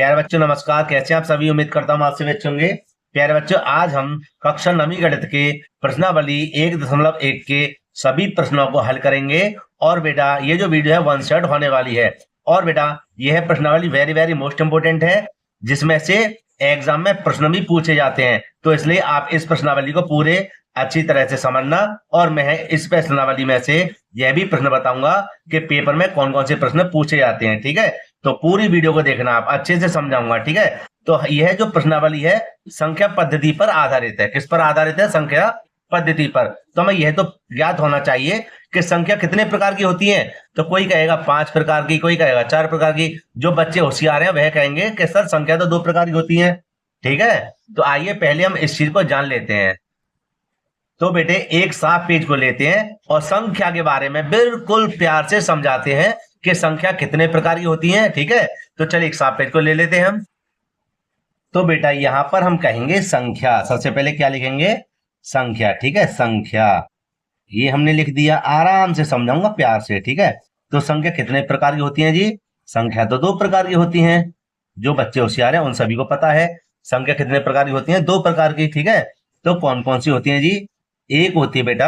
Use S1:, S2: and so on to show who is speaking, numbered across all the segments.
S1: प्यारे बच्चों नमस्कार। कैसे हैं आप सभी? उम्मीद करता हूँ आपसे अच्छे होंगे। प्यारे बच्चों, आज हम कक्षा 9वीं गणित के प्रश्नावली 1.1 के सभी प्रश्नों को हल करेंगे। और बेटा ये जो वीडियो है वन शॉट होने वाली है। और बेटा यह प्रश्नावली वेरी वेरी मोस्ट इंपोर्टेंट है, जिसमें से एग्जाम में प्रश्न भी पूछे जाते हैं। तो इसलिए आप इस प्रश्नावली को पूरे अच्छी तरह से समझना। और मैं इस प्रश्नावली में से यह भी प्रश्न बताऊंगा कि पेपर में कौन कौन से प्रश्न पूछे जाते हैं। ठीक है, तो पूरी वीडियो को देखना, आप अच्छे से समझाऊंगा। ठीक है, तो यह जो प्रश्नावली है संख्या पद्धति पर आधारित है। किस पर आधारित है? संख्या पद्धति पर। तो हमें यह तो ज्ञात होना चाहिए कि संख्या कितने प्रकार की होती है। तो कोई कहेगा 5 प्रकार की, कोई कहेगा 4 प्रकार की। जो बच्चे होशियार हैं वह कहेंगे कि सर संख्या तो 2 प्रकार की होती है। ठीक है, तो आइए पहले हम इस चीज को जान लेते हैं। तो बेटे एक साफ पेज को लेते हैं और संख्या के बारे में बिल्कुल प्यार से समझाते हैं कि संख्या कितने प्रकार की होती है। ठीक है, तो चलिए एक साफ पेज को ले लेते हैं हम। तो बेटा यहां पर हम कहेंगे संख्या। सबसे पहले क्या लिखेंगे? संख्या। ठीक है, संख्या ये हमने लिख दिया। आराम से समझाऊंगा प्यार से। ठीक है, तो संख्या कितने प्रकार की होती है जी? संख्या तो 2 प्रकार की होती है। जो बच्चे होशियार हैं उन सभी को पता है संख्या कितने प्रकार की होती है। 2 प्रकार की। ठीक है, तो कौन कौन सी होती है जी? एक होती है बेटा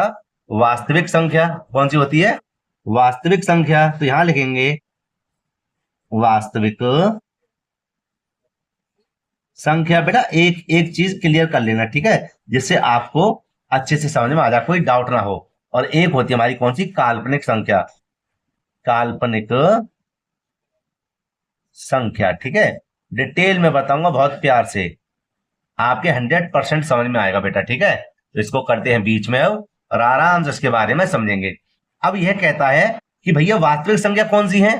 S1: वास्तविक संख्या। कौन सी होती है? वास्तविक संख्या। तो यहां लिखेंगे वास्तविक संख्या। बेटा एक एक चीज क्लियर कर लेना, ठीक है, जिससे आपको अच्छे से समझ में आ जाए, कोई डाउट ना हो। और एक होती है हमारी कौन सी? काल्पनिक संख्या। काल्पनिक संख्या। ठीक है, डिटेल में बताऊंगा बहुत प्यार से, आपके 100% समझ में आएगा बेटा। ठीक है, तो इसको करते हैं बीच में अब और आराम से इसके बारे में समझेंगे। अब यह कहता है कि भैया वास्तविक संख्या कौन सी है?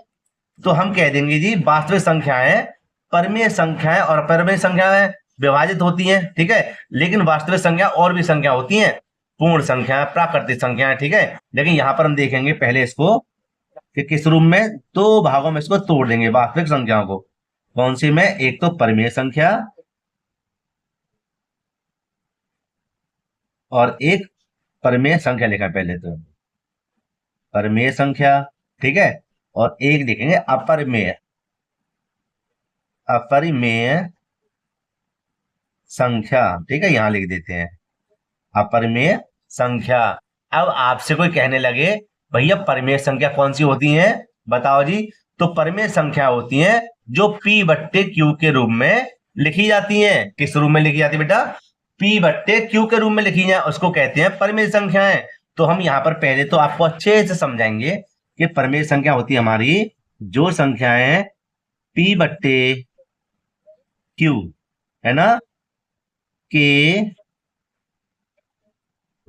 S1: तो हम कह देंगे जी वास्तविक संख्याएं परिमेय संख्याएं और अपरिमेय संख्याएं विभाजित होती हैं। ठीक है, लेकिन वास्तविक संख्या और भी संख्या होती हैं, पूर्ण संख्या, प्राकृतिक संख्याएं। ठीक है, लेकिन यहां पर हम देखेंगे पहले इसको कि किस रूप में 2 भागों में इसको तोड़ देंगे वास्तविक संख्याओं को। कौन सी में? एक तो परिमेय संख्या और एक परिमेय संख्या लिखा है पहले तो परिमेय संख्या। ठीक है, और एक देखेंगे अपरिमेय अपरिमेय संख्या। ठीक है, यहां लिख देते हैं अपरिमेय संख्या। अब आपसे कोई कहने लगे भैया परिमेय संख्या कौन सी होती है, बताओ जी। तो परिमेय संख्या होती है जो P बट्टे Q के रूप में लिखी जाती हैं। किस रूप में लिखी जाती है बेटा? P बट्टे Q के रूप में लिखी जाए, उसको कहते हैं परिमेय संख्याएं। तो हम यहां पर पहले तो आपको अच्छे से समझाएंगे कि परिमेय संख्या होती है हमारी जो संख्याएं P बट्टे Q है ना के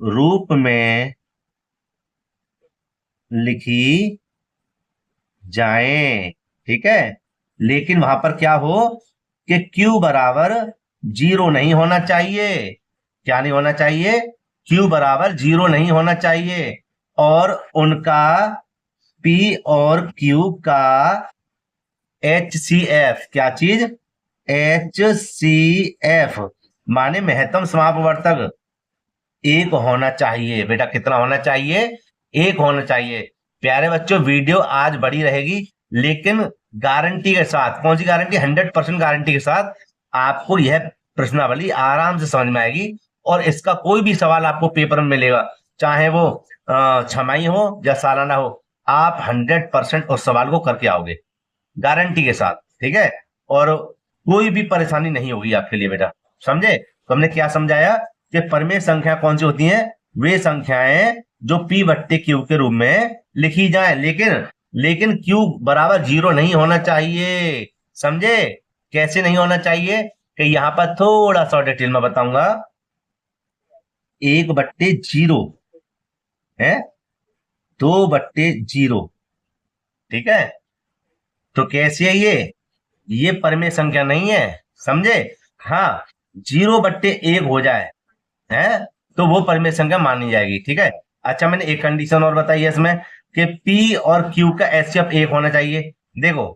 S1: रूप में लिखी जाए। ठीक है, लेकिन वहां पर क्या हो कि Q बराबर 0 नहीं होना चाहिए। क्या नहीं होना चाहिए? Q बराबर 0 नहीं होना चाहिए। और उनका P और Q का HCF, क्या चीज? HCF माने महत्तम समापवर्तक 1 होना चाहिए। बेटा कितना होना चाहिए? 1 होना चाहिए। प्यारे बच्चों वीडियो आज बड़ी रहेगी, लेकिन गारंटी के साथ। कौन सी गारंटी? 100% गारंटी के साथ आपको यह प्रश्नावली आराम से समझ में आएगी। और इसका कोई भी सवाल आपको पेपर में मिलेगा, चाहे वो छमाही हो या सालाना हो, आप 100% उस सवाल को करके आओगे गारंटी के साथ। ठीक है, और कोई भी परेशानी नहीं होगी आपके लिए बेटा। समझे? तो हमने क्या समझाया कि परिमेय संख्या कौन सी होती है? वे संख्याएं जो P बट्टे Q के रूप में लिखी जाए, लेकिन Q बराबर 0 नहीं होना चाहिए। समझे? कैसे नहीं होना चाहिए कि यहां पर थोड़ा सा डिटेल में बताऊंगा। 1 बट्टे 0 है, 2 बट्टे 0। ठीक है, तो कैसी है ये परिमेय संख्या नहीं है। समझे? हाँ, 0 बट्टे 1 हो जाए है तो वो परिमेय संख्या मानी जाएगी। ठीक है, अच्छा मैंने एक कंडीशन और बताई है इसमें कि P और Q का HCF 1 होना चाहिए। देखो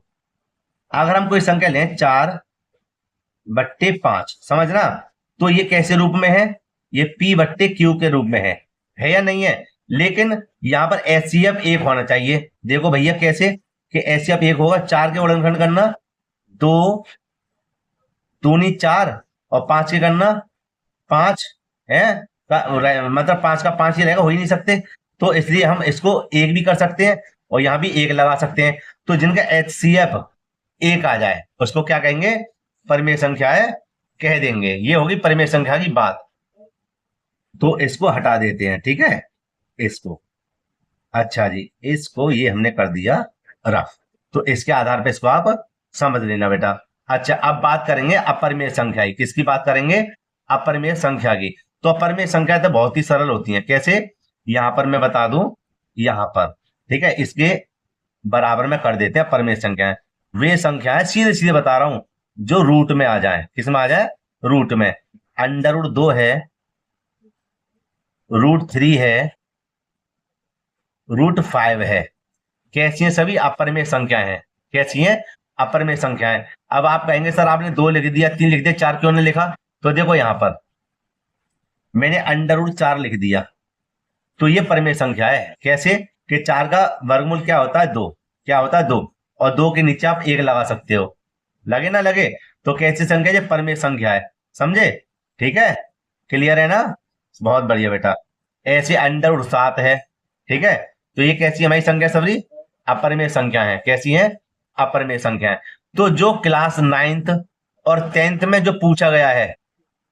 S1: अगर हम कोई संख्या लें 4 बट्टे 5, समझना, तो ये कैसे रूप में है? ये P बट्टे Q के रूप में है या नहीं है? लेकिन यहां पर HCF 1 होना चाहिए। देखो भैया कैसे कि HCF 1 होगा। 4 के गुणनखंड करना 2 दूनी 4 और 5 की गणना 5 है, मतलब 5 का 5 ही रहेगा, हो ही नहीं सकते। तो इसलिए हम इसको 1 भी कर सकते हैं और यहां भी 1 लगा सकते हैं। तो जिनका HCF 1 आ जाए उसको क्या कहेंगे, परिमेय संख्या है कह देंगे। ये होगी परिमेय संख्या की बात। तो इसको हटा देते हैं, ठीक है, इसको। अच्छा जी, इसको ये हमने कर दिया रफ। तो इसके आधार पे इसको आप समझ लेना बेटा। अच्छा, अब बात करेंगे अपरिमेय संख्या की। किसकी बात करेंगे, अपरिमेय संख्या की। तो अपरिमेय संख्या तो बहुत ही सरल होती है। कैसे, यहां पर मैं बता दूं, यहां पर, ठीक है, इसके बराबर में कर देते हैं परिमेय संख्याएं। वे संख्याएं सीधे सीधे बता रहा हूं जो रूट में आ जाए। किस में आ जाए, रूट में। √2 है, √3 है, √5 है। कैसी हैं, सभी अपरिमेय संख्याएं हैं। कैसी हैं, अपरिमेय संख्याएं। अब आप कहेंगे सर आपने 2 लिख दिया, 3 लिख दिया, 4 क्यों नहीं लिखा। तो देखो यहां पर मैंने √4 लिख दिया, तो ये परिमेय संख्या है। कैसे, कि 4 का वर्गमूल क्या होता है, 2। क्या होता है, 2। और 2 के नीचे आप 1 लगा सकते हो, लगे ना लगे। तो कैसी संख्या, ये परिमेय संख्या है। समझे, ठीक है, क्लियर है ना, बहुत बढ़िया बेटा। ऐसे √7 है, ठीक है। तो ये कैसी हमारी संख्या, सबरी अपरिमेय संख्या है। कैसी है, अपरिमेय संख्या है। तो जो क्लास 9th और 10th में जो पूछा गया है,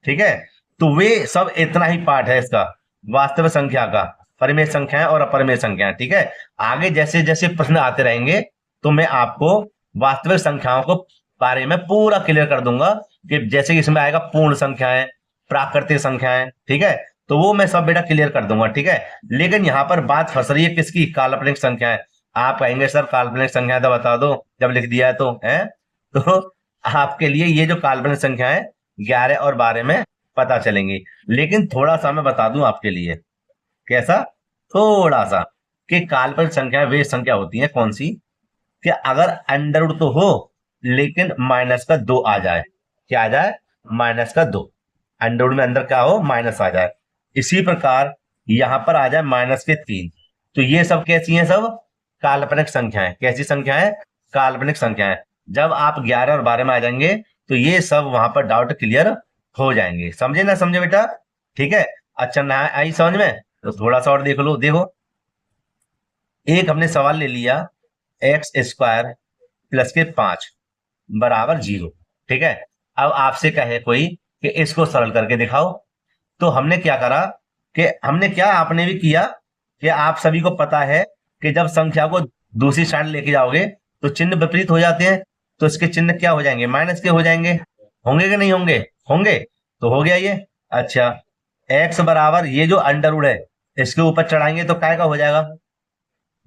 S1: ठीक है, तो वे सब इतना ही पार्ट है इसका, वास्तविक संख्या का, परिमेय संख्याएं और अपरिमेय संख्याएं। ठीक है, आगे जैसे जैसे प्रश्न आते रहेंगे तो मैं आपको वास्तविक संख्याओं को बारे में पूरा क्लियर कर दूंगा, कि जैसे कि इसमें आएगा पूर्ण संख्याएं, प्राकृतिक संख्याएं, ठीक है, तो वो मैं सब बेटा क्लियर कर दूंगा। ठीक है, लेकिन यहाँ पर बात फंस रही है किसकी, काल्पनिक संख्याएं। आप कहेंगे सर काल्पनिक संख्या तो बता दो, जब लिख दिया है तो है। तो आपके लिए ये जो काल्पनिक संख्या है 11 और 12 में पता चलेंगी। लेकिन थोड़ा सा मैं बता दूं आपके लिए, कैसा, थोड़ा सा, कि काल्पनिक संख्या वे संख्या होती है कौन सी, कि अगर अंडर तो हो लेकिन -2 आ जाए। क्या आ जाए, -2। अंडर में अंदर क्या हो, माइनस आ जाए। इसी प्रकार यहां पर आ जाए -3। तो ये सब कैसी हैं, सब काल्पनिक संख्याएं। कैसी संख्याएं, काल्पनिक संख्याएं। जब आप 11 और 12 में आ जाएंगे तो ये सब वहां पर डाउट क्लियर हो जाएंगे। समझे ना समझे बेटा, ठीक है। अच्छा, ना आई समझ में, तो थोड़ा सा और देख लो। देखो, एक हमने सवाल ले लिया, x² + 5 = 0। ठीक है, अब आपसे कहे कोई कि इसको सरल करके दिखाओ, तो हमने क्या करा, कि हमने क्या, आपने भी किया, कि आप सभी को पता है कि जब संख्या को दूसरी साइड लेके जाओगे तो चिन्ह विपरीत हो जाते हैं। तो इसके चिन्ह क्या हो जाएंगे, माइनस के हो जाएंगे। होंगे कि नहीं होंगे, होंगे। तो हो गया ये। अच्छा, x बराबर ये जो अंडर है इसके ऊपर चढ़ाएंगे तो काय का हो जाएगा,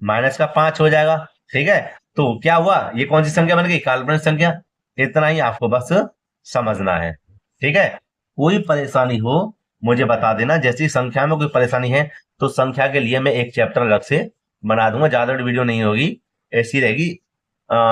S1: -5 हो जाएगा। ठीक है, तो क्या हुआ, ये कौन सी संख्या बन गई, काल्पनिक संख्या। इतना ही आपको बस समझना है। ठीक है, कोई परेशानी हो मुझे बता देना। जैसी संख्या में कोई परेशानी है तो संख्या के लिए मैं एक चैप्टर अलग से बना दूंगा, ज्यादा वीडियो नहीं होगी, ऐसी रहेगी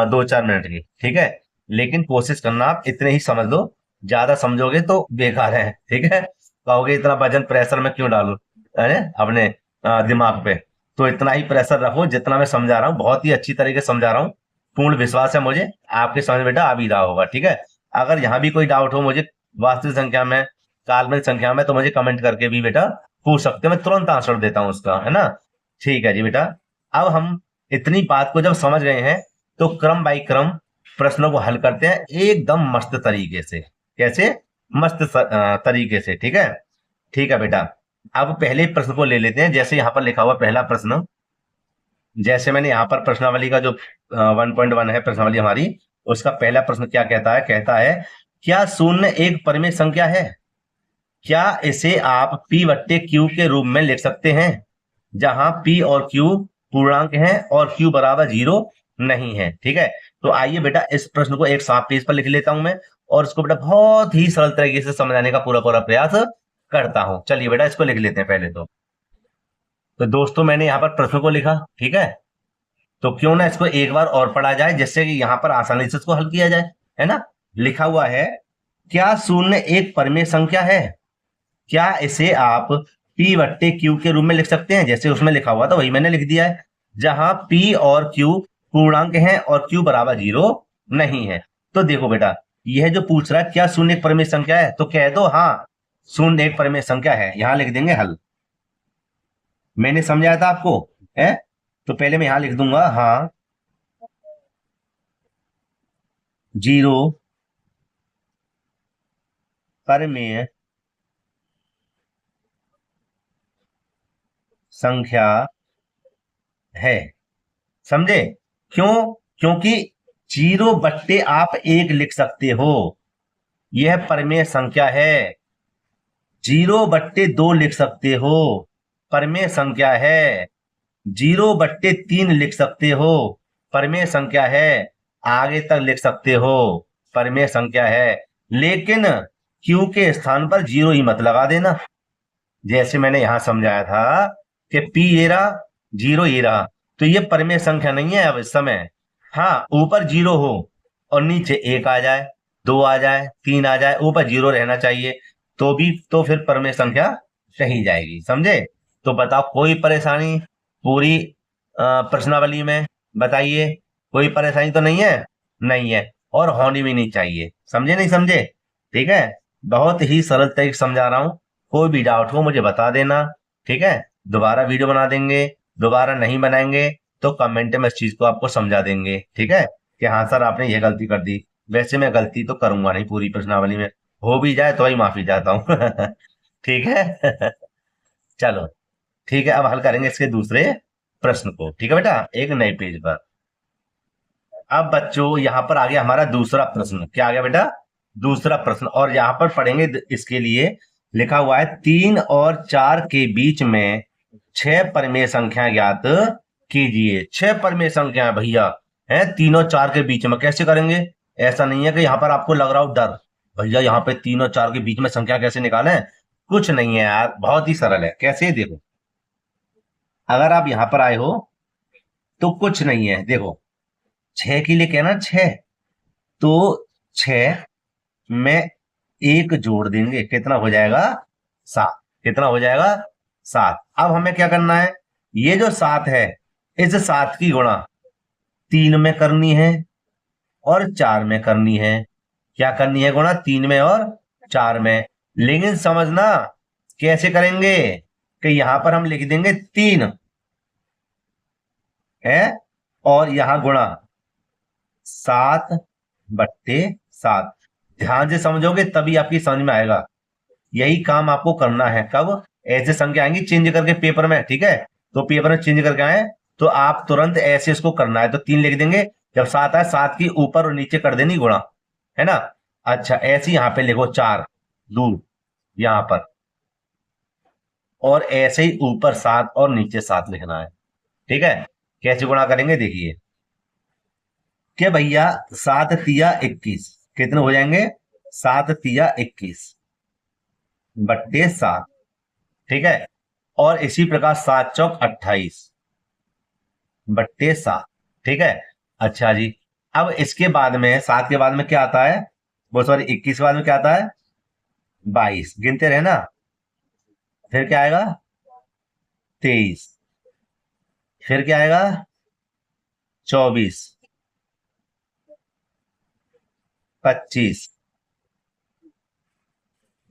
S1: 2-4 मिनट की। ठीक है, लेकिन कोशिश करना आप इतने ही समझ लो, ज्यादा समझोगे तो बेकार है। ठीक है, कहोगे इतना वजन प्रेशर में क्यों डालू, अरे अपने दिमाग पे। तो इतना ही प्रेशर रखो जितना मैं समझा रहा हूँ, बहुत ही अच्छी तरीके से समझा रहा हूँ। पूर्ण विश्वास है मुझे आपके समझ बेटा आ भी रहा होगा। ठीक है, अगर यहाँ भी कोई डाउट हो मुझे वास्तविक संख्या में, काल्पनिक संख्या में, तो मुझे कमेंट करके भी बेटा पूछ सकते हो, मैं तुरंत आंसर देता हूँ उसका, है ना। ठीक है जी बेटा, अब हम इतनी बात को जब समझ गए हैं तो क्रम बाई क्रम प्रश्नों को हल करते हैं एकदम मस्त तरीके से। कैसे, मस्त तरीके से। ठीक है, ठीक है बेटा। अब पहले प्रश्न को ले लेते हैं। जैसे यहाँ पर लिखा हुआ पहला प्रश्न, जैसे मैंने यहाँ पर प्रश्नावली का जो 1.1 है प्रश्नावली हमारी, उसका पहला प्रश्न क्या कहता है, कहता है क्या 0 एक परिमेय संख्या है, क्या इसे आप P/Q के रूप में लिख सकते हैं, जहां P और Q पूर्णांक हैं और Q = 0 नहीं है। ठीक है, तो आइए बेटा इस प्रश्न को एक साफ पेज पर लिख लेता हूं मैं, और इसको बेटा बहुत ही सरल तरीके से समझाने का पूरा पूरा प्रयास करता हूं। चलिए बेटा इसको लिख लेते हैं पहले तो दोस्तों मैंने यहाँ पर प्रश्न को लिखा। ठीक है, तो क्यों ना इसको एक बार और पढ़ा जाए, जिससे कि यहाँ पर आसानी से इसको हल किया जाए, है ना। लिखा हुआ है, क्या 0 एक परिमेय संख्या है, क्या इसे आप P/Q के रूप में लिख सकते हैं, जैसे उसमें लिखा हुआ था वही मैंने लिख दिया है, जहां P और Q पूर्णांक हैं और Q = 0 नहीं है। तो देखो बेटा, यह जो पूछ रहा है क्या शून्य एक परिमेय संख्या है, तो कह दो हाँ शून्य एक परिमेय संख्या है, यहां लिख देंगे हल। मैंने समझाया था आपको है, तो पहले मैं यहां लिख दूंगा हाँ 0 परिमेय संख्या है। समझे? क्यों? क्योंकि 0/, आप 1 लिख सकते हो, यह परिमेय संख्या है। 0/2 लिख सकते हो, परिमेय संख्या है। 0/3 लिख सकते हो, परिमेय संख्या है। आगे तक लिख सकते हो, परिमेय संख्या है। लेकिन Q के स्थान पर 0 ही मत लगा देना। जैसे मैंने यहां समझाया था कि P ये रहा, 0 ये रहा, तो ये परिमेय संख्या नहीं है अब इस समय। हाँ, ऊपर 0 हो और नीचे 1 आ जाए, 2 आ जाए, 3 आ जाए, ऊपर 0 रहना चाहिए, तो भी तो फिर परिमेय संख्या कही जाएगी। समझे? तो बताओ कोई परेशानी पूरी प्रश्नावली में? बताइए, कोई परेशानी तो नहीं है? नहीं है, और होनी भी नहीं चाहिए। समझे नहीं समझे? ठीक है, बहुत ही सरल तरीके से समझा रहा हूं। कोई भी डाउट हो मुझे बता देना, ठीक है? दोबारा वीडियो बना देंगे, दोबारा नहीं बनाएंगे तो कमेंट में इस चीज को आपको समझा देंगे, ठीक है? कि हाँ सर आपने ये गलती कर दी। वैसे मैं गलती तो करूंगा नहीं पूरी प्रश्नावली में, हो भी जाए तो ही माफी चाहता हूँ। ठीक है। चलो ठीक है, अब हल करेंगे इसके दूसरे प्रश्न को, ठीक है बेटा, एक नए पेज पर। अब बच्चों यहां पर आ गया हमारा दूसरा प्रश्न। क्या आ गया बेटा? दूसरा प्रश्न। और यहां पर पढ़ेंगे, इसके लिए लिखा हुआ है 3 और 4 के बीच में 6 परिमेय संख्या ज्ञात कीजिए। 6 परिमेय संख्या भैया है 3 और 4 के बीच में, कैसे करेंगे? ऐसा नहीं है कि यहां पर आपको लग रहा हो डर, भैया यहाँ पे 3 और 4 के बीच में संख्या कैसे निकालें। कुछ नहीं है यार, बहुत ही सरल है। कैसे? देखो, अगर आप यहां पर आए हो तो कुछ नहीं है। देखो 6 के लिए कहना 6, तो 6 में 1 जोड़ देंगे, कितना हो जाएगा? 7। कितना हो जाएगा? 7। अब हमें क्या करना है? ये जो 7 है, इस 7 की गुणा 3 में करनी है और 4 में करनी है। क्या करनी है? गुणा 3 में और 4 में। लेकिन समझना कैसे करेंगे, कि यहां पर हम लिख देंगे 3 है और यहां गुणा 7/7। ध्यान से समझोगे तभी आपकी समझ में आएगा। यही काम आपको करना है। कब? ऐसे संख्या आएंगी चेंज करके पेपर में, ठीक है? तो पेपर में चेंज करके आए तो आप तुरंत ऐसे इसको करना है। तो 3 लिख देंगे, जब 7 आए 7 की ऊपर और नीचे कर देनी गुणा, है ना? अच्छा, ऐसे यहां पे लिखो 4 दूर यहां पर, और ऐसे ही ऊपर 7 और नीचे 7 लिखना है, ठीक है? कैसे गुणा करेंगे देखिए, क्या भैया 7×3=21, कितने हो जाएंगे? 7×3=21/7, ठीक है? और इसी प्रकार 7×4=28/7, ठीक है? अच्छा जी, अब इसके बाद में 7 के बाद में क्या आता है? वो सॉरी 21 के बाद में क्या आता है? 22। गिनते रहे ना, फिर क्या आएगा? 23, फिर क्या आएगा? 24, 25,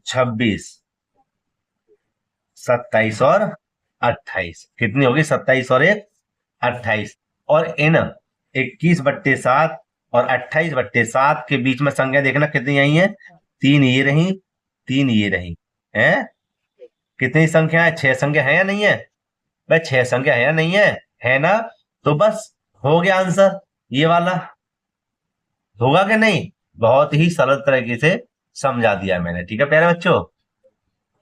S1: 26, 27 और 28। कितनी होगी? 27 और 1 28। और इन 21/7 और 28/7 के बीच में संख्या देखना कितनी आई है? 3 ये रही, 3 ये रही, है? कितनी संख्या है? 6 संख्या है या नहीं है? भाई 6 संख्या है या नहीं है? है ना? तो बस हो गया आंसर ये वाला। होगा कि नहीं? बहुत ही सरल तरीके से समझा दिया मैंने, ठीक है प्यारे बच्चों?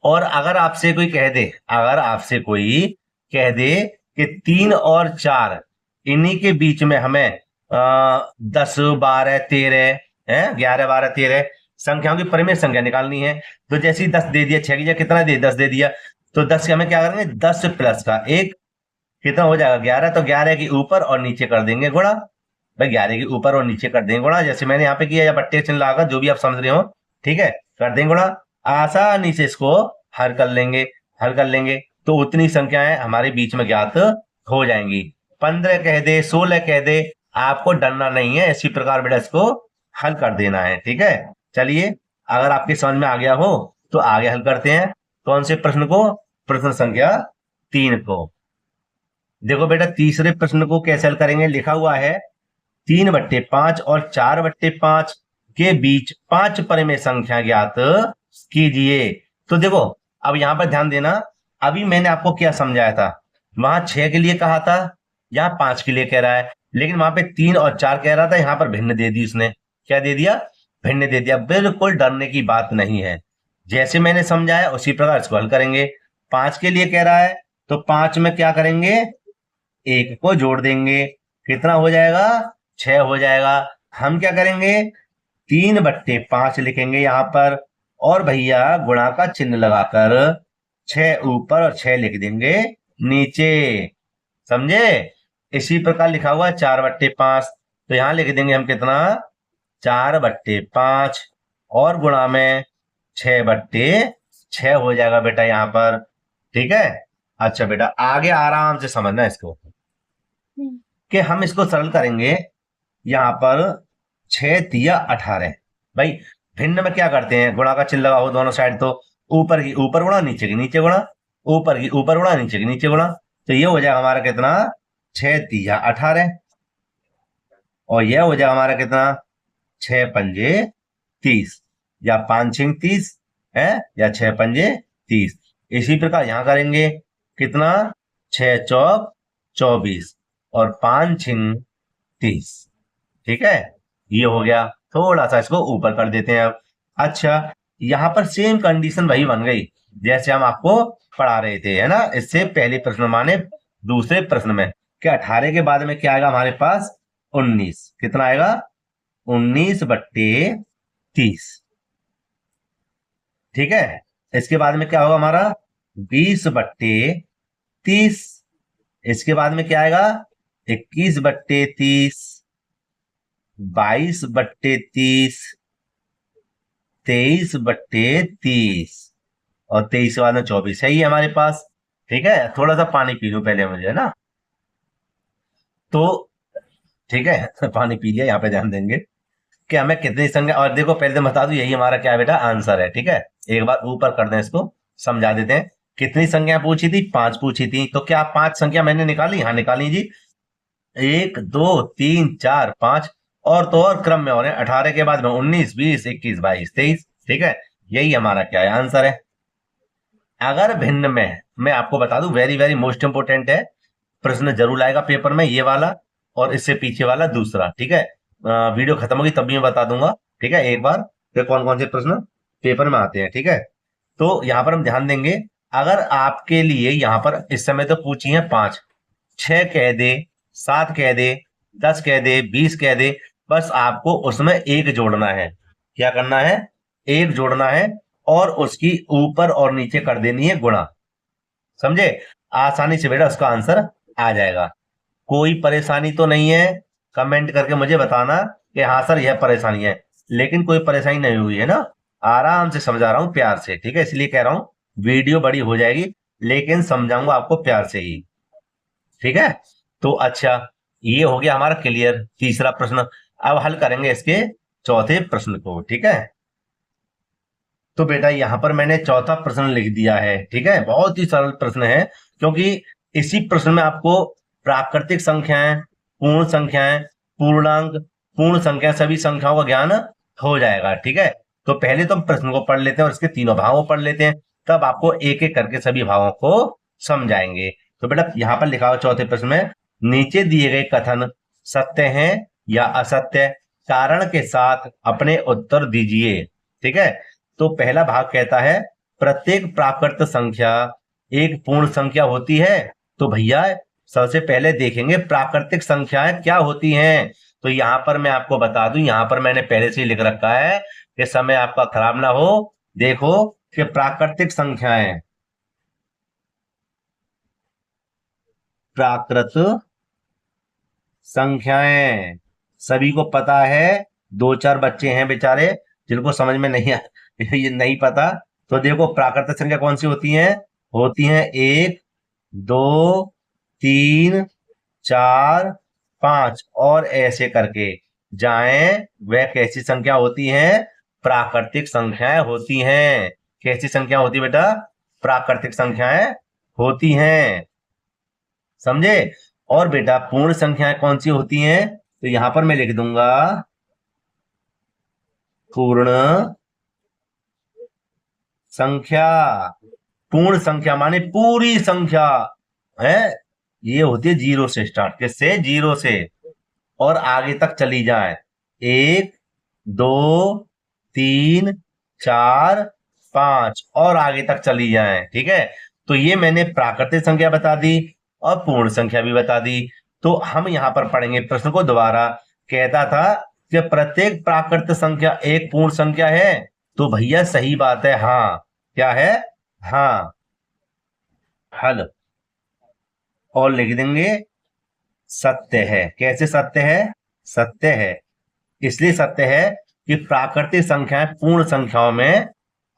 S1: और अगर आपसे कोई कह दे, अगर आपसे कोई कह दे कि 3 और 4 इन्हीं के बीच में हमें 10, 12, 13 है, 11, 12, 13 संख्याओं की परिमेय संख्या निकालनी है, तो जैसे ही 10 दे दिया, 6 की जगह कितना दे? 10 दे दिया, तो 10 के हमें क्या करेंगे? 10 प्लस का 1, कितना हो जाएगा? 11। तो 11 के ऊपर और नीचे कर देंगे गुणा। भाई 11 के ऊपर और नीचे कर देंगे गुणा, जैसे मैंने यहाँ पे किया, या बट्टे चिन्ह लगाकर, जो भी आप समझ रहे हो, ठीक है? कर देंगे गुणा, आसानी से इसको हल कर लेंगे। हल कर लेंगे तो उतनी संख्याएं हमारे बीच में ज्ञात हो जाएंगी। 15 कह दे, 16 कह दे, आपको डरना नहीं है। इसी प्रकार बेटा इसको हल कर देना है। ठीक है, चलिए अगर आपके समझ में आ गया हो तो आगे हल करते हैं। कौन से प्रश्न को? प्रश्न संख्या 3 को। देखो बेटा, तीसरे प्रश्न को कैसे हल करेंगे? लिखा हुआ है 3/5 और 4/5 के बीच 5 परिमेय संख्या ज्ञात कीजिए। तो देखो, अब यहां पर ध्यान देना, अभी मैंने आपको क्या समझाया था? वहां 6 के लिए कहा था, यहाँ 5 के लिए कह रहा है, लेकिन वहां पे 3 और 4 कह रहा था, यहाँ पर भिन्न दे दी उसने। क्या दे दिया? भिन्न दे दिया। बिल्कुल डरने की बात नहीं है, जैसे मैंने समझाया उसी प्रकार इसको हल करेंगे। 5 के लिए कह रहा है तो 5 में क्या करेंगे? 1 को जोड़ देंगे, कितना हो जाएगा? 6 हो जाएगा। हम क्या करेंगे? 3/5 लिखेंगे यहां पर, और भैया गुणा का चिन्ह लगाकर 6 ऊपर और 6 लिख देंगे नीचे। समझे? इसी प्रकार लिखा हुआ 4/5, तो यहां लिख देंगे हम कितना? 4/5 और गुणा में 6/6 हो जाएगा बेटा यहां पर। ठीक है, अच्छा बेटा आगे आराम से समझना इसको, कि हम इसको सरल करेंगे। यहां पर 6 तिया 18। भाई भिन्न में क्या करते हैं? गुणा का चिन्ह लगा हो दोनों साइड, तो ऊपर की ऊपर गुणा, नीचे की नीचे गुणा, ऊपर की ऊपर गुणा, नीचे की नीचे गुणा। तो ये हो जाएगा हमारा कितना? 6 तिया 18, और यह हो जाएगा हमारा कितना? 6 पंजे 30, या 5 6 30 है, या 6 पंजे 30। इसी प्रकार यहां करेंगे कितना? 6 चौक 24 और 5 6 30। ठीक है, ये हो गया। थोड़ा सा इसको ऊपर कर देते हैं अब। अच्छा, यहां पर सेम कंडीशन वही बन गई जैसे हम आपको पढ़ा रहे थे, है ना? इससे पहले प्रश्न माने दूसरे प्रश्न में क्या 18 के बाद में क्या आएगा हमारे पास? 19। कितना आएगा? 19/30। ठीक है, इसके बाद में क्या होगा हमारा? 20/30। इसके बाद में क्या आएगा? 21/30, 22/30, 23/30, और 23 के बाद में 24 है ही हमारे पास। ठीक है, थोड़ा सा पानी पी लो पहले मुझे, है ना? तो ठीक है पानी पी लिया, यहाँ पे ध्यान देंगे कि हमें कितनी संख्या। और देखो पहले तो बता दूं, यही हमारा क्या बेटा आंसर है। ठीक है, एक बार ऊपर कर दें, इसको समझा देते हैं। कितनी संख्या पूछी थी? 5 पूछी थी। तो क्या 5 संख्या मैंने निकाली? हाँ निकाली जी। 1 2 3 4 5, और तो और क्रम में हो रहे हैं। 18 के बाद में 19 20 21 22 23। ठीक है, यही हमारा क्या है? आंसर है। अगर भिन्न में, मैं आपको बता दूं, वेरी वेरी मोस्ट इंपोर्टेंट है, प्रश्न जरूर आएगा पेपर में, ये वाला और इससे पीछे वाला दूसरा। ठीक है, वीडियो खत्म होगी तब भी मैं बता दूंगा। ठीक है, एक बार फिर कौन कौन से प्रश्न पेपर में आते हैं। ठीक है, तो यहां पर हम ध्यान देंगे। अगर आपके लिए यहां पर इस समय तो पूछी है 5, 6 कह दे, 7 कह दे, 10 कह दे, 20 कह दे, बस आपको उसमें एक जोड़ना है। क्या करना है? एक जोड़ना है, और उसकी ऊपर और नीचे कर देनी है गुणा। समझे? आसानी से बेटा उसका आंसर आ जाएगा। कोई परेशानी तो नहीं है? कमेंट करके मुझे बताना कि हाँ सर यह परेशानी है। लेकिन कोई परेशानी नहीं हुई है ना? आराम से समझा रहा हूं प्यार से। ठीक है, इसलिए कह रहा हूं वीडियो बड़ी हो जाएगी, लेकिन समझाऊंगा आपको प्यार से ही। ठीक है, तो अच्छा, ये हो गया हमारा क्लियर तीसरा प्रश्न। अब हल करेंगे इसके चौथे प्रश्न को। ठीक है, तो बेटा यहां पर मैंने चौथा प्रश्न लिख दिया है। ठीक है, बहुत ही सरल प्रश्न है, क्योंकि इसी प्रश्न में आपको प्राकृतिक संख्याएं, पूर्ण संख्याएं, पूर्णांक, पूर्ण संख्या, सभी संख्याओं का ज्ञान हो जाएगा। ठीक है, तो पहले तो हम प्रश्न को पढ़ लेते हैं और इसके तीनों भागों को पढ़ लेते हैं, तब आपको एक एक करके सभी भागों को समझाएंगे। तो बेटा यहां पर लिखा हुआ चौथे प्रश्न में, नीचे दिए गए कथन सत्य हैं या असत्य, कारण के साथ अपने उत्तर दीजिए। ठीक है, तो पहला भाग कहता है प्रत्येक प्राकृत संख्या एक पूर्ण संख्या होती है। तो भैया सबसे पहले देखेंगे प्राकृतिक संख्याएं क्या होती हैं। तो यहां पर मैं आपको बता दूं, यहां पर मैंने पहले से ही लिख रखा है कि समय आपका खराब ना हो। देखो कि प्राकृतिक संख्याएं, प्राकृत संख्याएं सभी को पता है। 2 4 बच्चे हैं बेचारे जिनको समझ में नहीं ये नहीं पता। तो देखो प्राकृतिक संख्या कौन सी होती है? होती है 1 2 3 4 5, और ऐसे करके जाएं वह कैसी संख्या होती हैं? प्राकृतिक संख्याएं होती हैं। कैसी संख्या होती है बेटा? प्राकृतिक संख्याएं होती हैं। समझे? और बेटा पूर्ण संख्याएं कौन सी होती हैं? तो यहां पर मैं लिख दूंगा पूर्ण संख्या। पूर्ण संख्या माने पूरी संख्या है। ये होती है जीरो से स्टार्ट। किससे? जीरो से, और आगे तक चली जाए। एक, दो, तीन, चार, पांच, और आगे तक चली जाए। ठीक है, तो ये मैंने प्राकृतिक संख्या बता दी और पूर्ण संख्या भी बता दी। तो हम यहां पर पढ़ेंगे प्रश्न को दोबारा। कहता था कि प्रत्येक प्राकृतिक संख्या एक पूर्ण संख्या है। तो भैया सही बात है, हाँ। क्या है? हाँ। हल। और लिख देंगे सत्य है। कैसे सत्य है? सत्य है इसलिए सत्य है कि प्राकृतिक संख्याएं पूर्ण संख्याओं में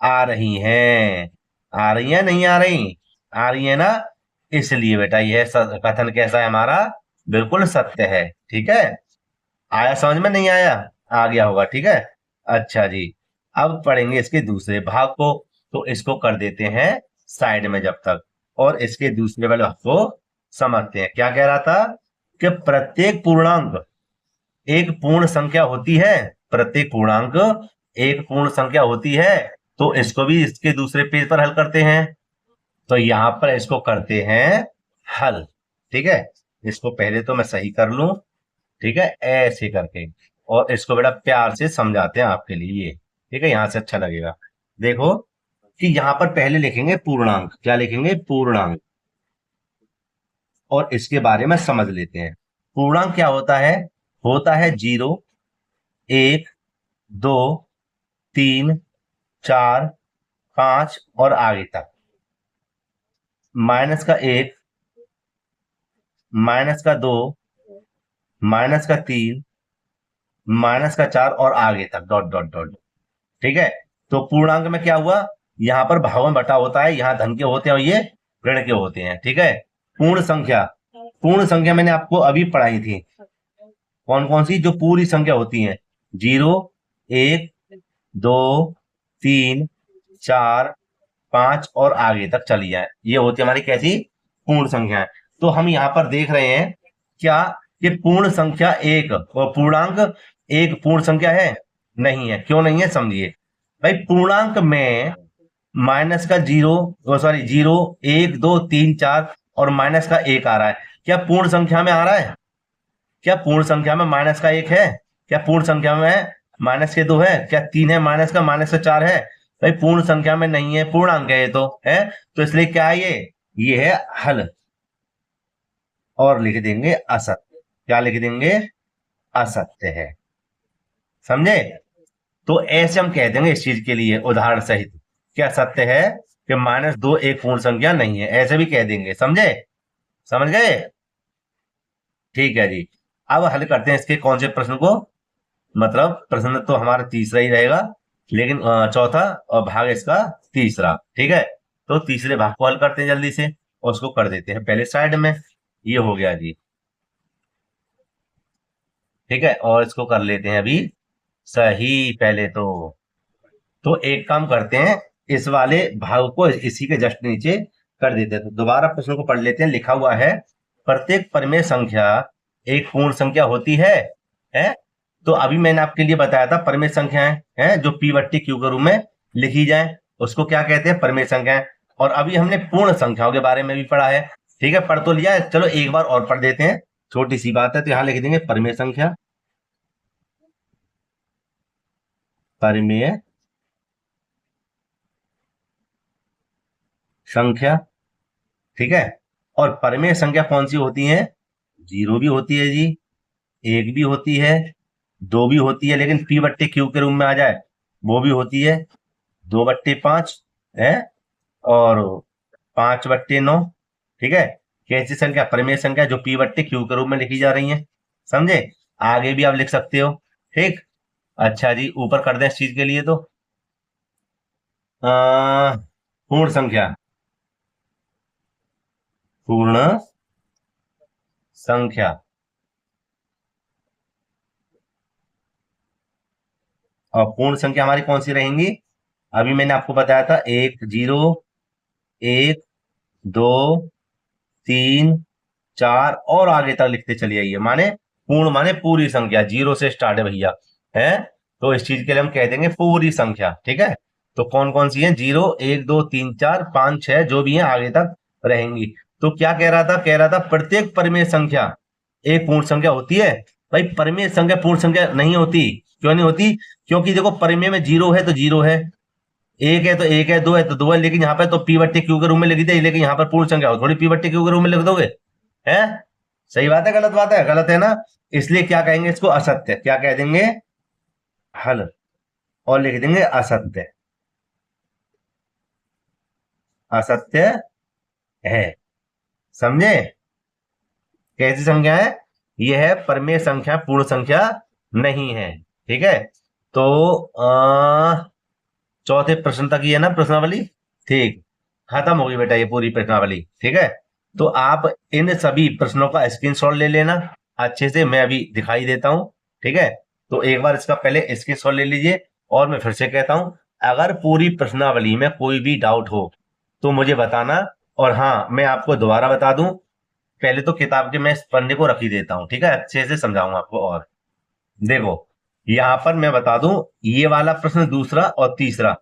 S1: आ रही हैं। आ रही हैं? नहीं आ रही? आ रही है ना। इसलिए बेटा यह कथन कैसा है हमारा? बिल्कुल सत्य है। ठीक है, आया समझ में? नहीं आया? आ गया होगा। ठीक है, अच्छा जी। अब पढ़ेंगे इसके दूसरे भाग को। तो इसको कर देते हैं साइड में जब तक, और इसके दूसरे वाले भाग को समझते हैं। क्या कह रहा था? कि प्रत्येक पूर्णांक एक पूर्ण संख्या होती है। प्रत्येक पूर्णांक एक पूर्ण संख्या होती है। तो इसको भी इसके दूसरे पेज पर हल करते हैं। तो यहां पर इसको करते हैं हल। ठीक है, इसको पहले तो मैं सही कर लूं। ठीक है, ऐसे करके, और इसको बड़ा प्यार से समझाते हैं आपके लिए। ठीक है, यहां से अच्छा लगेगा। देखो कि यहां पर पहले लिखेंगे पूर्णांक। क्या लिखेंगे? पूर्णांक। और इसके बारे में समझ लेते हैं। पूर्णांक क्या होता है? होता है जीरो, एक, दो, तीन, चार, पांच, और आगे तक। माइनस का एक, माइनस का दो, माइनस का तीन, माइनस का चार, और आगे तक डॉट डॉट डॉट। ठीक है, तो पूर्णांक में क्या हुआ? यहां पर भागों में बटा होता है। यहाँ धन के होते हैं और ये ऋण के होते हैं। ठीक है, पूर्ण संख्या। पूर्ण संख्या मैंने आपको अभी पढ़ाई थी। कौन कौन सी? जो पूरी संख्या होती है। जीरो, एक, दो, तीन, चार, पांच, और आगे तक चली जाए। ये होती है हमारी कैसी? पूर्ण संख्या। तो हम यहां पर देख रहे हैं क्या कि पूर्ण संख्या एक और पूर्णांक एक पूर्ण संख्या है? नहीं है। क्यों नहीं है? समझिए भाई। पूर्णांक में माइनस का जीरो, सॉरी, जीरो, एक, दो, तीन, चार, और माइनस का एक आ रहा है। क्या पूर्ण संख्या में आ रहा है? क्या पूर्ण संख्या में माइनस का एक है? क्या पूर्ण संख्या में माइनस के दो है? क्या तीन है माइनस का चार है? भाई पूर्ण संख्या में नहीं है, पूर्णांक है ये तो है। तो इसलिए क्या है ये है हल। और लिख देंगे असत्य। क्या लिख देंगे? असत्य है। समझे? तो ऐसे हम कह देंगे इस चीज के लिए उदाहरण सहित। क्या सत्य है कि माइनस दो एक पूर्ण संख्या नहीं है? ऐसे भी कह देंगे। समझे? समझ गए? ठीक है जी। अब हल करते हैं इसके कौन से प्रश्न को। मतलब प्रश्न तो हमारा तीसरा ही रहेगा, लेकिन चौथा, और भाग इसका तीसरा। ठीक है, तो तीसरे भाग को हल करते हैं जल्दी से, और उसको कर देते हैं पहले साइड में। ये हो गया जी। ठीक है, और इसको कर लेते हैं अभी सही पहले तो एक काम करते हैं, इस वाले भाग को इसी के जस्ट नीचे कर देते हैं। तो दोबारा प्रश्न को पढ़ लेते हैं। लिखा हुआ है प्रत्येक परिमेय संख्या एक पूर्ण संख्या होती है? तो अभी मैंने आपके लिए बताया था परिमेय संख्याएं हैं जो पी बट्टी क्यू के रूप में लिखी जाए, उसको क्या कहते हैं? परिमेय संख्याएं। और अभी हमने पूर्ण संख्याओं के बारे में भी पढ़ा है। ठीक है, पढ़ तो लिया है, चलो एक बार और पढ़ देते हैं। छोटी सी बात है, तो यहां लिख देंगे परिमेय संख्या। परिमेय संख्या। ठीक है, और परिमेय संख्या कौन सी होती है? जीरो भी होती है जी, एक भी होती है, दो भी होती है, लेकिन पी बट्टे क्यू के रूप में आ जाए वो भी होती है। दो बट्टे पांच है, और पांच बट्टे नौ। ठीक है, कैसी संख्या? परिमेय संख्या जो पी बट्टे क्यू के रूप में लिखी जा रही है। समझे? आगे भी आप लिख सकते हो। ठीक, अच्छा जी। ऊपर कर दें इस चीज के लिए तो पूर्ण संख्या। पूर्ण संख्या। और पूर्ण संख्या हमारी कौन सी रहेंगी? अभी मैंने आपको बताया था 1 0 1 2 3 4 और आगे तक लिखते चले आइए। माने पूर्ण माने पूरी संख्या, जीरो से स्टार्ट है भैया, है। तो इस चीज के लिए हम कह देंगे पूरी संख्या, ठीक है। तो कौन कौन सी है? 0 1 2 3 4 5 6 जो भी है आगे तक रहेंगी। तो क्या कह रहा था? कह रहा था प्रत्येक परिमेय संख्या एक पूर्ण संख्या होती है। भाई परिमेय संख्या पूर्ण संख्या नहीं होती। क्यों नहीं होती? क्योंकि देखो परिमेय में 0 है तो 0 है, 1 है तो 1 है, 2 है तो 2 है, लेकिन यहाँ पे तो पी बट्टे क्यू के रूप में लिख दे, लेकिन यहाँ पर पूर्ण संख्या हो थोड़ी पी बट्टे क्यू के रूप में लिख दोगे, है। सही बात है गलत बात है? गलत है ना। इसलिए क्या कहेंगे इसको? असत्य। क्या कह देंगे? हल। और लिख देंगे असत्य। असत्य है। समझे? कैसी संख्या है? यह है परिमेय संख्या, पूर्ण संख्या नहीं है, ठीक है। तो चौथे प्रश्न तक ही है ना प्रश्नावली? ठीक, खत्म होगी बेटा ये पूरी प्रश्नावली, ठीक है। तो आप इन सभी प्रश्नों का स्क्रीनशॉट ले लेना अच्छे से, मैं अभी दिखाई देता हूं, ठीक है। तो एक बार इसका पहले स्क्रीनशॉट ले लीजिए। और मैं फिर से कहता हूं, अगर पूरी प्रश्नावली में कोई भी डाउट हो तो मुझे बताना। और हाँ, मैं आपको दोबारा बता दूं, पहले तो किताब के मैं इस पन्ने को रख ही देता हूं, ठीक है, अच्छे से समझाऊंगा आपको। और देखो यहां पर मैं बता दूं, ये वाला प्रश्न दूसरा और तीसरा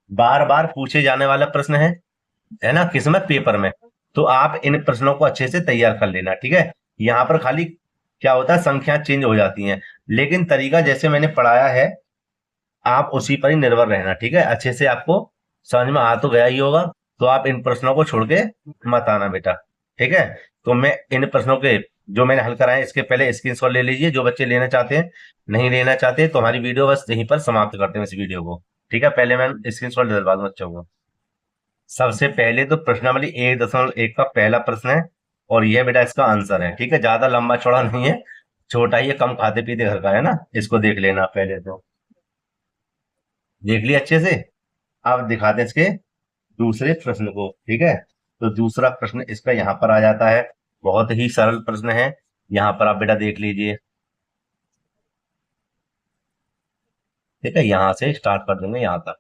S1: बार बार पूछे जाने वाला प्रश्न है ना, किसमें? पेपर में। तो आप इन प्रश्नों को अच्छे से तैयार कर लेना, ठीक है। यहाँ पर खाली क्या होता है, संख्या चेंज हो जाती हैं, लेकिन तरीका जैसे मैंने पढ़ाया है आप उसी पर ही निर्भर रहना, ठीक है। अच्छे से आपको समझ में आ तो गया ही होगा। तो आप इन प्रश्नों को छोड़ के मत आना बेटा, ठीक है। तो मैं इन प्रश्नों के जो मैंने हल कराए इसके पहले स्क्रीनशॉट ले लीजिए, जो बच्चे लेना चाहते हैं। नहीं लेना चाहते तो हमारी वीडियो बस यहीं पर समाप्त करते हैं इस वीडियो को, ठीक है। पहले मैं स्क्रीनशॉट दिलवा दूं बच्चों को। सबसे पहले तो प्रश्नावली 1.1 का पहला प्रश्न है, और यह बेटा इसका आंसर है, ठीक है। ज्यादा लंबा चौड़ा नहीं है, छोटा ही है, कम खाते पीते घर का है ना। इसको देख लेना पहले तो, देख लिया अच्छे से। अब दिखाते हैं इसके दूसरे प्रश्न को, ठीक है। तो दूसरा प्रश्न इसका यहाँ पर आ जाता है, बहुत ही सरल प्रश्न है। यहाँ पर आप बेटा देख लीजिए, ठीक है। यहां से स्टार्ट कर देंगे यहाँ तक,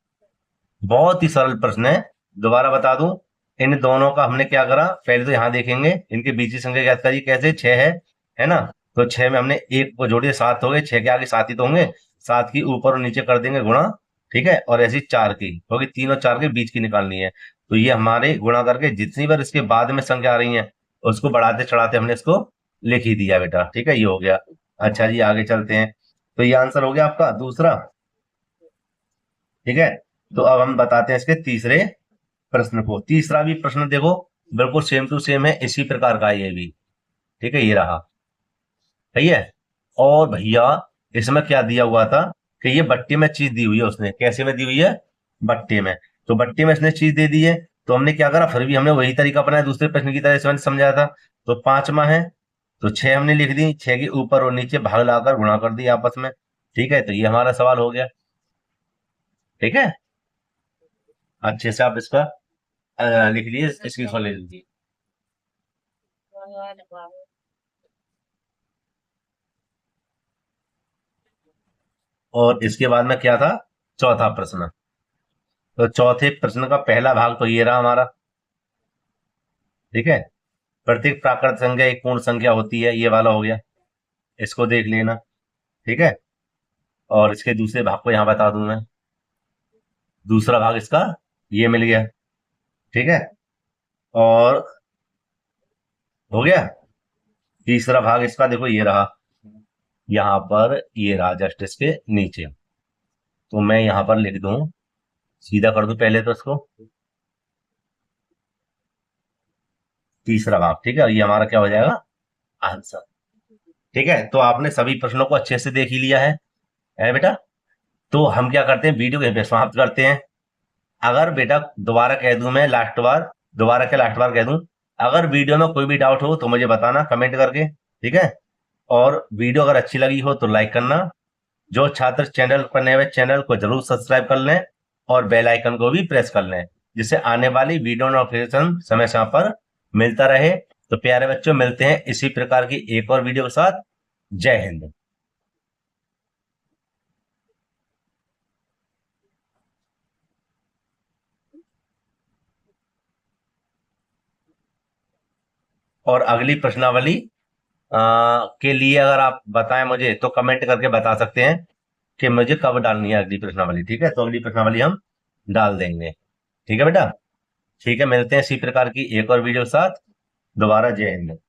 S1: बहुत ही सरल प्रश्न है। दोबारा बता दूं, इन दोनों का हमने क्या करा, पहले तो यहाँ देखेंगे इनके बीच की संख्या ज्ञात करिए। कैसे? 6 है ना। तो 6 में हमने एक को जोड़िए, 7 हो गए, 6 के आगे 7 ही तो होंगे। 7 की ऊपर और नीचे कर देंगे गुणा, ठीक है। और ऐसी 4 की होगी, 3 और 4 के बीच की निकालनी है। तो ये हमारे गुणा करके जितनी बार इसके बाद में संख्या आ रही है उसको बढ़ाते चढ़ाते हमने इसको लिख ही दिया बेटा, ठीक है। ये हो गया। अच्छा जी आगे चलते हैं। तो ये आंसर हो गया आपका दूसरा, ठीक है। तो अब हम बताते हैं इसके तीसरे प्रश्न को। तीसरा भी प्रश्न देखो बिल्कुल सेम टू सेम है, इसी प्रकार का है ये भी, ठीक है। ये रहा, सही है। और भैया इसमें क्या दिया हुआ था कि ये बट्टे में चीज दी हुई है उसने। कैसे में दी हुई है? बट्टे में। तो बट्टे में इसने चीज दे दी है, तो हमने क्या करा, फिर भी हमने वही तरीका अपनाया दूसरे प्रश्न की तरह, इसमें समझाया था। तो 5वां है तो 6 हमने लिख दी, 6 के ऊपर और नीचे भाग लाकर गुणा कर दिया आपस में, ठीक है। तो ये हमारा सवाल हो गया, ठीक है। अच्छे से आप इसका लिख लीजिए, स्क्रीनशॉट ले लीजिए। और इसके बाद में क्या था? चौथा प्रश्न। तो चौथे प्रश्न का पहला भाग तो ये रहा हमारा, ठीक है। प्रत्येक प्राकृत संख्या एक पूर्ण संख्या होती है, ये वाला हो गया, इसको देख लेना, ठीक है। और इसके दूसरे भाग को यहां बता दूं मैं, दूसरा भाग इसका ये मिल गया, ठीक है। और हो गया। तीसरा भाग इसका देखो ये रहा, यहां पर ये रहा जस्ट इसके नीचे। तो मैं यहां पर लिख दूं, सीधा कर दूं पहले तो इसको, तीसरा भाग, ठीक है। ये हमारा क्या हो जाएगा? आंसर, ठीक है। तो आपने सभी प्रश्नों को अच्छे से देख ही लिया है बेटा। तो हम क्या करते हैं, वीडियो को यहीं पे समाप्त करते हैं। अगर बेटा दोबारा कह दूं मैं लास्ट बार, दोबारा क्या लास्ट बार कह दूं, अगर वीडियो में कोई भी डाउट हो तो मुझे बताना कमेंट करके, ठीक है। और वीडियो अगर अच्छी लगी हो तो लाइक करना। जो छात्र चैनल पर नए हुए चैनल को जरूर सब्सक्राइब कर लें, और बेल आइकन को भी प्रेस कर लें, जिससे आने वाली वीडियो नोटिफिकेशन समय समय पर मिलता रहे। तो प्यारे बच्चों मिलते हैं इसी प्रकार की एक और वीडियो के साथ। जय हिंद। और अगली प्रश्नावली के लिए अगर आप बताएं मुझे तो कमेंट करके बता सकते हैं कि मुझे कब डालनी है अगली प्रश्नावली। ठीक है, तो अगली प्रश्नावली हम डाल देंगे। ठीक है बेटा। ठीक है, मिलते हैं इसी प्रकार की एक और वीडियो के साथ दोबारा। जय हिंद।